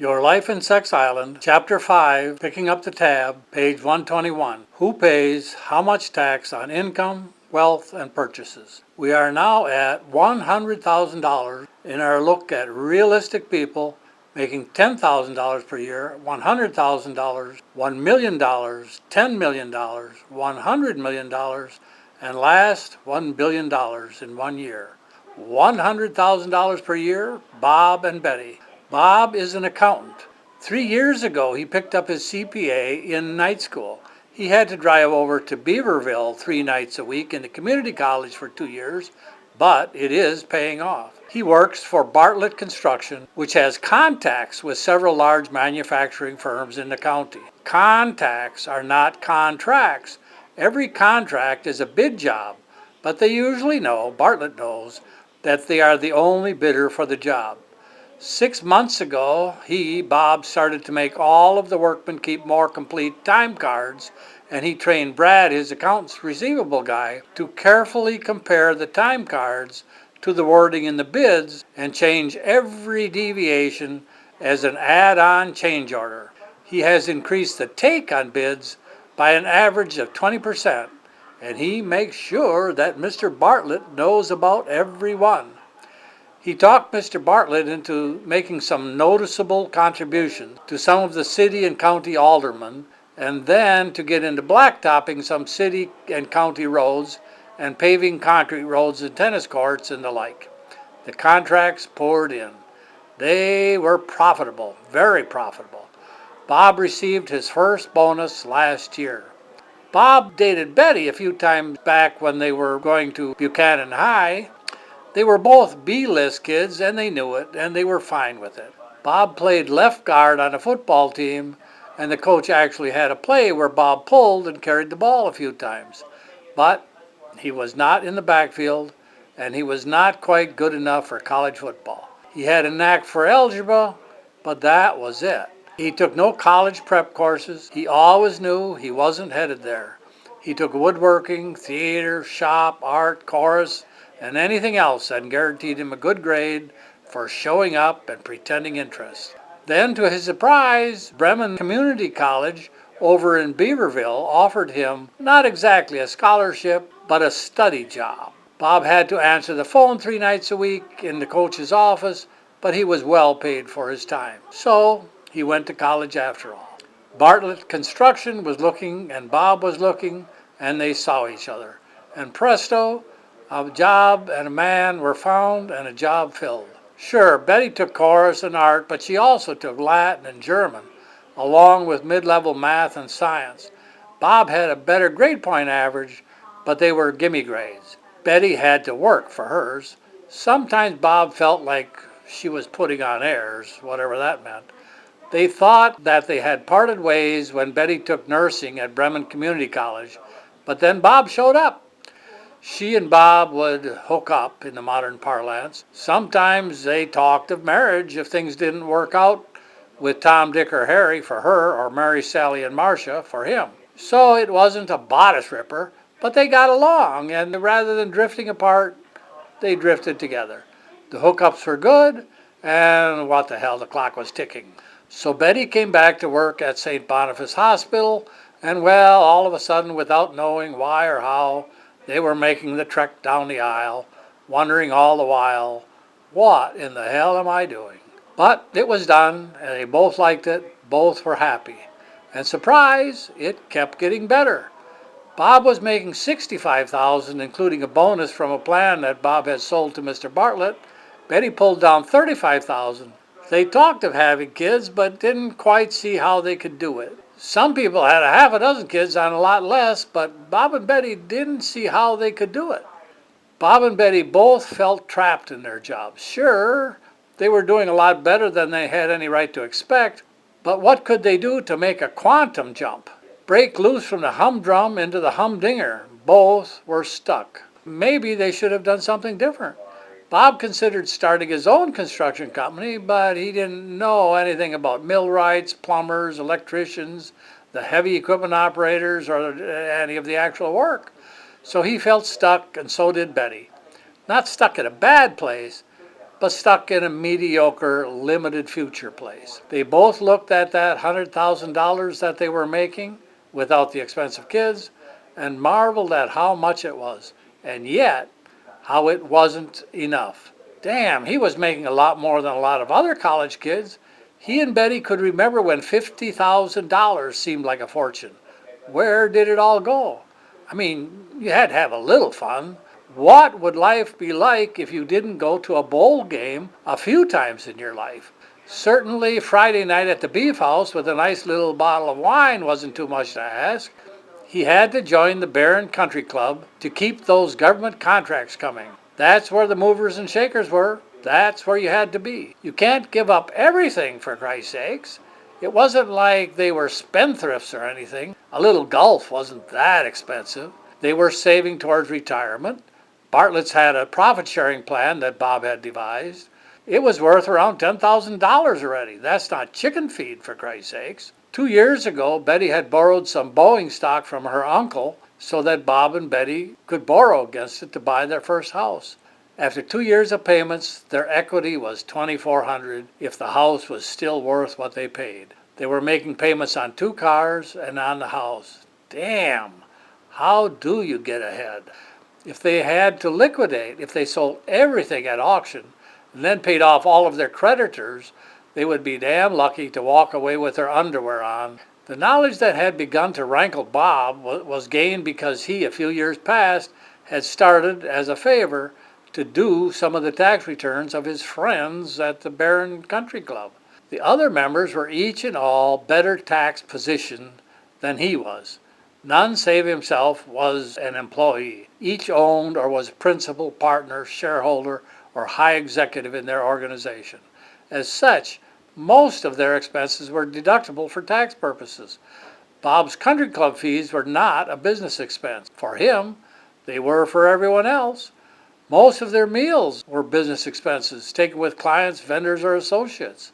Your Life in Sex Island, Chapter 5, picking up the tab, page 121. Who pays how much tax on income, wealth, and purchases? We are now at $100,000 in our look at realistic people making $10,000 per year, $100,000, $1 million, $10 million, $100 million, and last, $1 billion in 1 year. $100,000 per year, Bob and Betty. Bob is an accountant. 3 years ago, he picked up his CPA in night school. He had to drive over to Beaverville 3 nights a week in the community college for 2 years, but it is paying off. He works for Bartlett Construction, which has contacts with several large manufacturing firms in the county. Contacts are not contracts. Every contract is a bid job, but they usually know, Bartlett knows, that they are the only bidder for the job. 6 months ago, Bob, started to make all of the workmen keep more complete time cards, and he trained Brad, his accounts receivable guy, to carefully compare the time cards to the wording in the bids and change every deviation as an add-on change order. He has increased the take on bids by an average of 20%, and he makes sure that Mr. Bartlett knows about every one. He talked Mr. Bartlett into making some noticeable contributions to some of the city and county aldermen, and then to get into blacktopping some city and county roads and paving concrete roads and tennis courts and the like. The contracts poured in. They were profitable, very profitable. Bob received his first bonus last year. Bob dated Betty a few times back when they were going to Buchanan High. They were both B-list kids, and they knew it, and they were fine with it. Bob played left guard on a football team, and the coach actually had a play where Bob pulled and carried the ball a few times. But he was not in the backfield, and he was not quite good enough for college football. He had a knack for algebra, but that was it. He took no college prep courses. He always knew he wasn't headed there. He took woodworking, theater, shop, art, chorus, and anything else that guaranteed him a good grade for showing up and pretending interest. Then, to his surprise, Bremen Community College over in Beaverville offered him not exactly a scholarship, but a study job. Bob had to answer the phone 3 nights a week in the coach's office, but he was well paid for his time. So he went to college after all. Bartlett Construction was looking, and Bob was looking, and they saw each other. And presto, a job and a man were found and a job filled. Sure, Betty took chorus and art, but she also took Latin and German, along with mid-level math and science. Bob had a better grade point average, but they were gimme grades. Betty had to work for hers. Sometimes Bob felt like she was putting on airs, whatever that meant. They thought that they had parted ways when Betty took nursing at Bremen Community College, but then Bob showed up. She and Bob would hook up, in the modern parlance. Sometimes they talked of marriage if things didn't work out with Tom, Dick, or Harry for her, or Mary, Sally, and Marcia for him. So it wasn't a bodice ripper, but they got along, and rather than drifting apart, they drifted together. The hookups were good, and what the hell, the clock was ticking. So Betty came back to work at St. Boniface Hospital, and well, all of a sudden, without knowing why or how, they were making the trek down the aisle, wondering all the while, what in the hell am I doing? But it was done, and they both liked it, both were happy. And surprise, it kept getting better. Bob was making $65,000, including a bonus from a plan that Bob had sold to Mr. Bartlett. Betty pulled down $35,000. They talked of having kids, but didn't quite see how they could do it. Some people had a half a dozen kids on a lot less, but Bob and Betty didn't see how they could do it. Bob and Betty both felt trapped in their jobs. Sure, they were doing a lot better than they had any right to expect, but what could they do to make a quantum jump? Break loose from the humdrum into the humdinger. Both were stuck. Maybe they should have done something different. Bob considered starting his own construction company, but he didn't know anything about millwrights, plumbers, electricians, the heavy equipment operators, or any of the actual work. So he felt stuck, and so did Betty. Not stuck at a bad place, but stuck in a mediocre, limited future place. They both looked at that $100,000 that they were making without the expensive kids and marveled at how much it was, and yet how it wasn't enough. Damn, he was making a lot more than a lot of other college kids. He and Betty could remember when $50,000 seemed like a fortune. Where did it all go? I mean, you had to have a little fun. What would life be like if you didn't go to a bowl game a few times in your life? Certainly Friday night at the Beef House with a nice little bottle of wine wasn't too much to ask. He had to join the Barron Country Club to keep those government contracts coming. That's where the movers and shakers were. That's where you had to be. You can't give up everything, for Christ's sakes. It wasn't like they were spendthrifts or anything. A little golf wasn't that expensive. They were saving towards retirement. Bartlett's had a profit-sharing plan that Bob had devised. It was worth around $10,000 already. That's not chicken feed, for Christ's sakes. 2 years ago, Betty had borrowed some Boeing stock from her uncle so that Bob and Betty could borrow against it to buy their first house. After 2 years of payments, their equity was $2,400 if the house was still worth what they paid. They were making payments on 2 cars and on the house. Damn, how do you get ahead? If they had to liquidate, if they sold everything at auction and then paid off all of their creditors, they would be damn lucky to walk away with their underwear on. The knowledge that had begun to rankle Bob was gained because he, a few years past, had started, as a favor, to do some of the tax returns of his friends at the Barron Country Club. The other members were each and all better tax positioned than he was. None save himself was an employee. Each owned or was principal, partner, shareholder, or high executive in their organization. As such, most of their expenses were deductible for tax purposes. Bob's country club fees were not a business expense. For him, they were for everyone else. Most of their meals were business expenses taken with clients, vendors, or associates.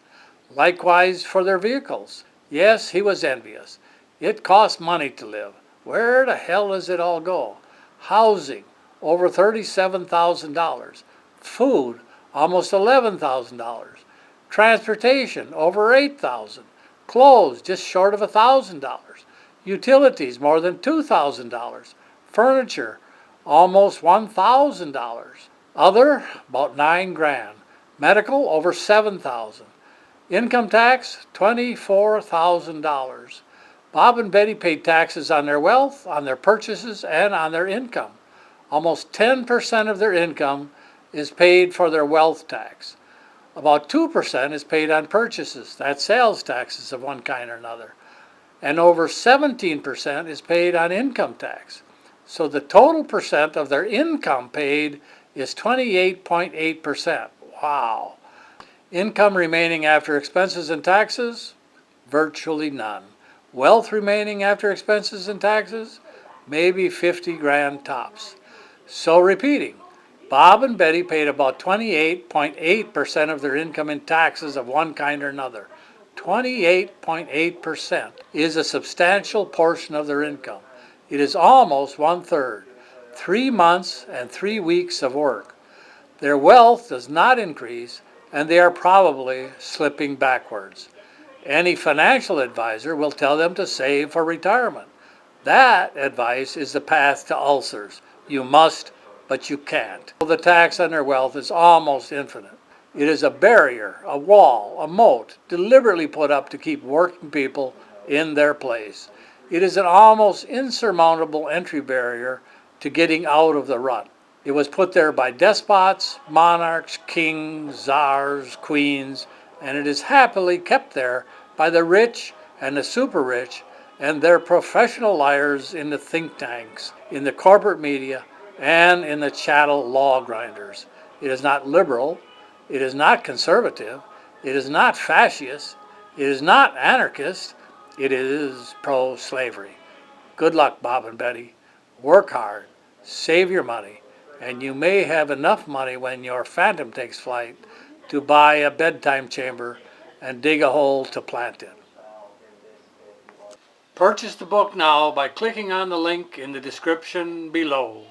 Likewise for their vehicles. Yes, he was envious. It cost money to live. Where the hell does it all go? Housing, over $37,000. Food, almost $11,000. Transportation, over $8,000. Clothes, just short of $1,000. Utilities, more than $2,000. Furniture, almost $1,000. Other, about $9,000. Medical, over $7,000. Income tax, $24,000. Bob and Betty paid taxes on their wealth, on their purchases, and on their income. Almost 10% of their income is paid for their wealth tax. About 2% is paid on purchases, that's sales taxes of one kind or another. And over 17% is paid on income tax. So the total percent of their income paid is 28.8%. Wow. Income remaining after expenses and taxes? Virtually none. Wealth remaining after expenses and taxes? Maybe 50 grand tops. So repeating, Bob and Betty paid about 28.8% of their income in taxes of one kind or another. 28.8% is a substantial portion of their income. It is almost 1/3. 3 months and 3 weeks of work. Their wealth does not increase, and they are probably slipping backwards. Any financial advisor will tell them to save for retirement. That advice is the path to ulcers. You must, but you can't. The tax on their wealth is almost infinite. It is a barrier, a wall, a moat, deliberately put up to keep working people in their place. It is an almost insurmountable entry barrier to getting out of the rut. It was put there by despots, monarchs, kings, czars, queens, and it is happily kept there by the rich and the super rich and their professional liars in the think tanks, in the corporate media, and in the chattel law grinders. It is not liberal, it is not conservative, it is not fascist, it is not anarchist, it is pro-slavery. Good luck, Bob and Betty. Work hard, save your money, and you may have enough money when your phantom takes flight to buy a bedtime chamber and dig a hole to plant it. Purchase the book now by clicking on the link in the description below.